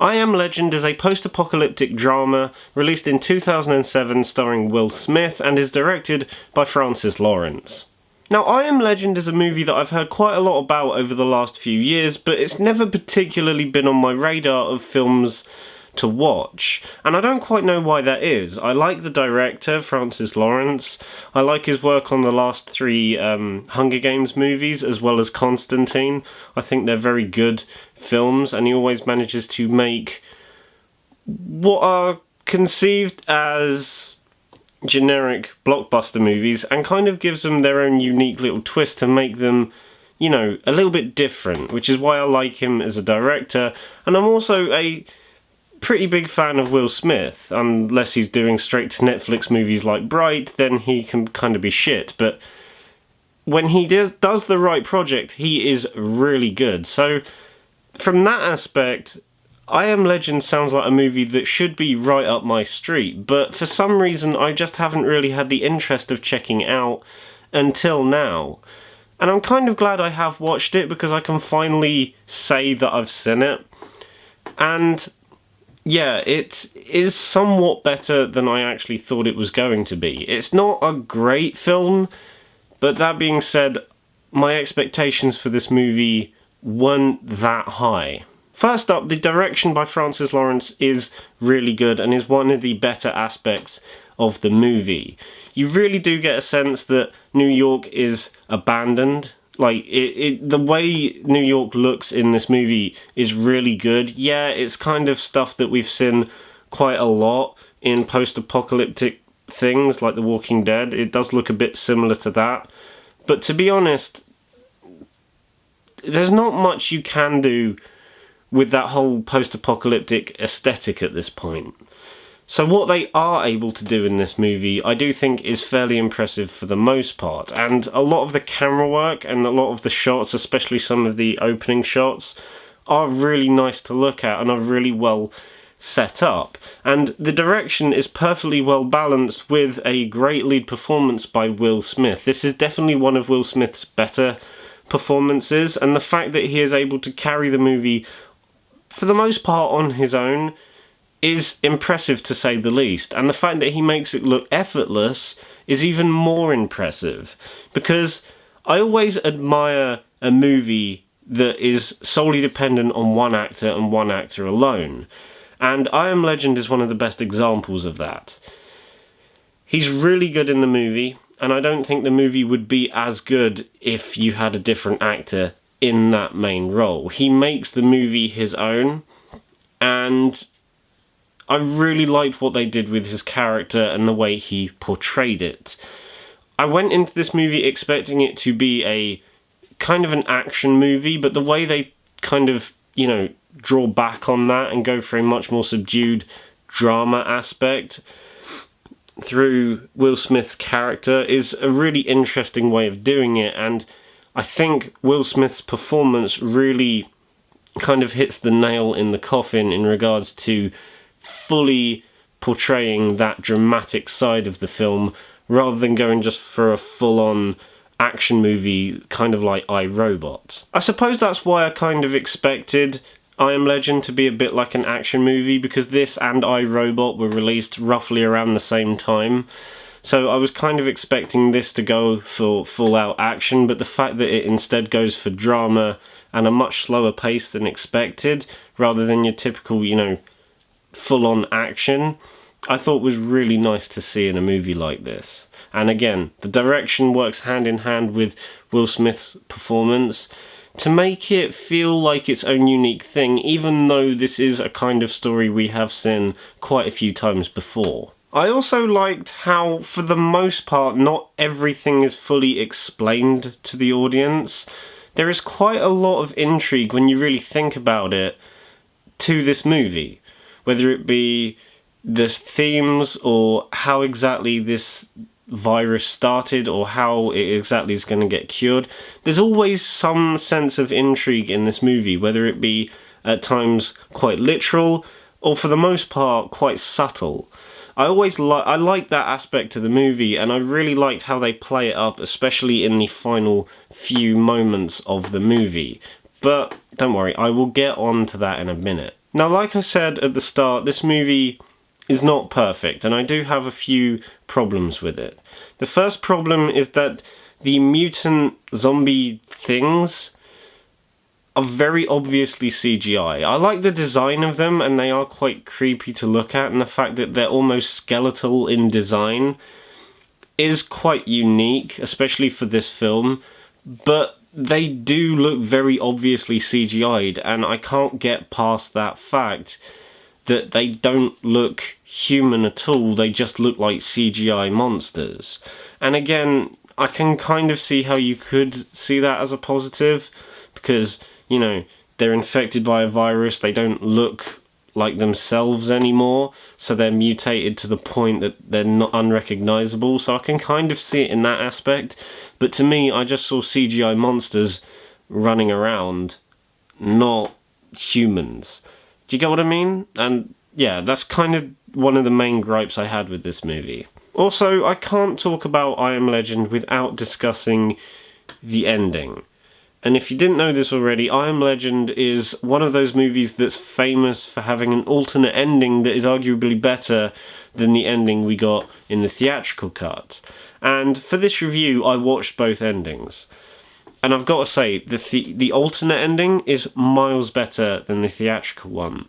I Am Legend is a post-apocalyptic drama released in 2007 starring Will Smith and is directed by Francis Lawrence. Now, I Am Legend is a movie that I've heard quite a lot about over the last few years, but it's never particularly been on my radar of films to watch, and I don't quite know why that is. I like the director, Francis Lawrence. I like his work on the last three Hunger Games movies, as well as Constantine. I think they're very good films, and he always manages to make what are conceived as generic blockbuster movies and kind of gives them their own unique little twist to make them, you know, a little bit different, which is why I like him as a director. And I'm also a pretty big fan of Will Smith, unless he's doing straight to Netflix movies like Bright, then he can kind of be shit, but when he does the right project, he is really good. So from that aspect, I Am Legend sounds like a movie that should be right up my street, but for some reason I just haven't really had the interest of checking it out until now. And I'm kind of glad I have watched it because I can finally say that I've seen it. And yeah, it is somewhat better than I actually thought it was going to be. It's not a great film, but that being said, my expectations for this movie weren't that high. First up, the direction by Francis Lawrence is really good and is one of the better aspects of the movie. You really do get a sense that New York is abandoned. Like, the way New York looks in this movie is really good. Yeah, it's kind of stuff that we've seen quite a lot in post-apocalyptic things like The Walking Dead. It does look a bit similar to that. But to be honest, there's not much you can do with that whole post-apocalyptic aesthetic at this point. So what they are able to do in this movie, I do think is fairly impressive for the most part. And a lot of the camera work and a lot of the shots, especially some of the opening shots, are really nice to look at and are really well set up. And the direction is perfectly well balanced with a great lead performance by Will Smith. This is definitely one of Will Smith's better performances, and the fact that he is able to carry the movie for the most part on his own is impressive to say the least, and the fact that he makes it look effortless is even more impressive, because I always admire a movie that is solely dependent on one actor and one actor alone, and I Am Legend is one of the best examples of that. He's really good in the movie, and I don't think the movie would be as good if you had a different actor in that main role. He makes the movie his own, and I really liked what they did with his character and the way he portrayed it. I went into this movie expecting it to be a kind of an action movie, but the way they kind of, you know, draw back on that and go for a much more subdued drama aspect through Will Smith's character is a really interesting way of doing it, and I think Will Smith's performance really kind of hits the nail in the coffin in regards to fully portraying that dramatic side of the film rather than going just for a full-on action movie kind of like I, Robot. I suppose that's why I kind of expected I Am Legend to be a bit like an action movie, because this and I, Robot were released roughly around the same time. So I was kind of expecting this to go for full-out action, but the fact that it instead goes for drama and a much slower pace than expected, rather than your typical, you know, full-on action, I thought was really nice to see in a movie like this. And again, the direction works hand in hand with Will Smith's performance to make it feel like its own unique thing, even though this is a kind of story we have seen quite a few times before. I also liked how, for the most part, not everything is fully explained to the audience. There is quite a lot of intrigue when you really think about it to this movie, whether it be the themes or how exactly this virus started or how it exactly is going to get cured. There's always some sense of intrigue in this movie, whether it be at times quite literal or for the most part quite subtle. I like that aspect of the movie, and I really liked how they play it up, especially in the final few moments of the movie. But don't worry, I will get on to that in a minute. Now, like I said at the start, this movie is not perfect, and I do have a few problems with it. The first problem is that the mutant zombie things are very obviously CGI. I like the design of them, and they are quite creepy to look at, and the fact that they're almost skeletal in design is quite unique, especially for this film, but they do look very obviously CGI'd, and I can't get past that fact that they don't look human at all, they just look like CGI monsters. And again, I can kind of see how you could see that as a positive, because, you know, they're infected by a virus, they don't look like themselves anymore, so they're mutated to the point that they're not unrecognisable, so I can kind of see it in that aspect. But to me, I just saw CGI monsters running around, not humans. Do you get what I mean? And yeah, that's kind of one of the main gripes I had with this movie. Also, I can't talk about I Am Legend without discussing the ending. And if you didn't know this already, I Am Legend is one of those movies that's famous for having an alternate ending that is arguably better than the ending we got in the theatrical cut. And for this review, I watched both endings. And I've got to say, the alternate ending is miles better than the theatrical one.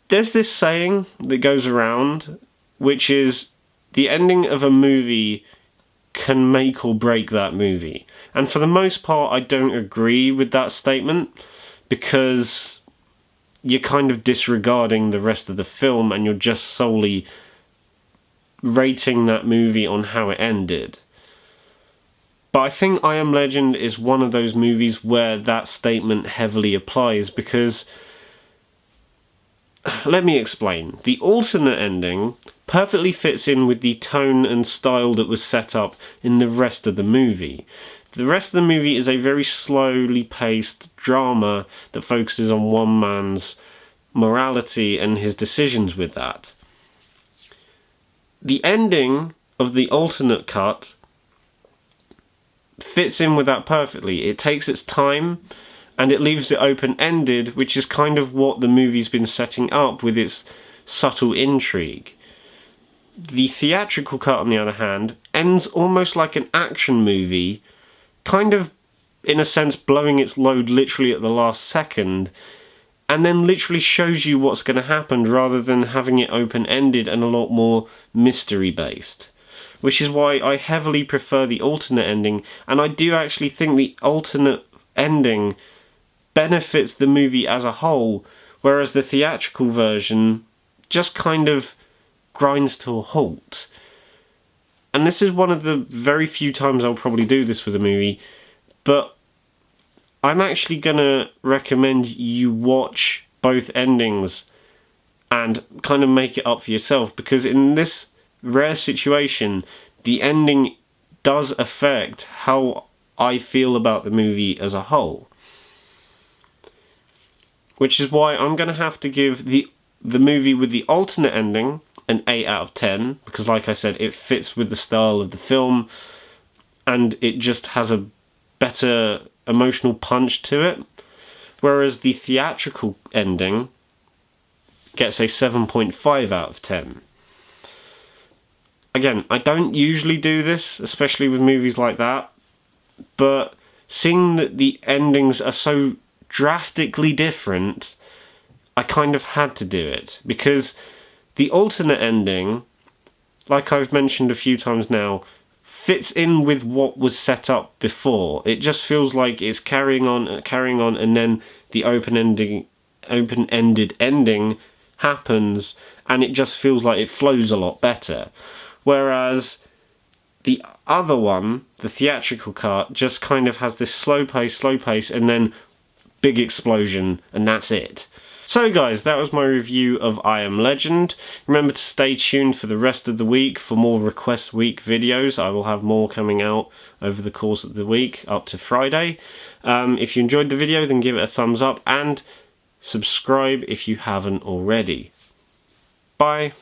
There's this saying that goes around, which is, the ending of a movie can make or break that movie. And for the most part, I don't agree with that statement, because you're kind of disregarding the rest of the film and you're just solely rating that movie on how it ended. But I think I Am Legend is one of those movies where that statement heavily applies, because, let me explain. The alternate ending perfectly fits in with the tone and style that was set up in the rest of the movie. The rest of the movie is a very slowly paced drama that focuses on one man's morality and his decisions with that. The ending of the alternate cut fits in with that perfectly. It takes its time and it leaves it open-ended, which is kind of what the movie's been setting up with its subtle intrigue. The theatrical cut, on the other hand, ends almost like an action movie, kind of, in a sense, blowing its load literally at the last second, and then literally shows you what's going to happen rather than having it open-ended and a lot more mystery-based. Which is why I heavily prefer the alternate ending, and I do actually think the alternate ending benefits the movie as a whole, whereas the theatrical version just kind of grinds to a halt. And this is one of the very few times I'll probably do this with a movie, but I'm actually gonna recommend you watch both endings and kind of make it up for yourself, because in this rare situation, the ending does affect how I feel about the movie as a whole. Which is why I'm going to have to give the movie with the alternate ending an 8 out of 10, because like I said, it fits with the style of the film, and it just has a better emotional punch to it. Whereas the theatrical ending gets a 7.5 out of 10. Again, I don't usually do this, especially with movies like that, but seeing that the endings are so drastically different, I kind of had to do it, because the alternate ending, like I've mentioned a few times now, fits in with what was set up before. It just feels like it's carrying on, and then the open-ended ending happens, and it just feels like it flows a lot better. Whereas the other one, the theatrical cut, just kind of has this slow pace, and then big explosion, and that's it. So guys, that was my review of I Am Legend. Remember to stay tuned for the rest of the week for more Request Week videos. I will have more coming out over the course of the week, up to Friday. If you enjoyed the video, then give it a thumbs up, and subscribe if you haven't already. Bye.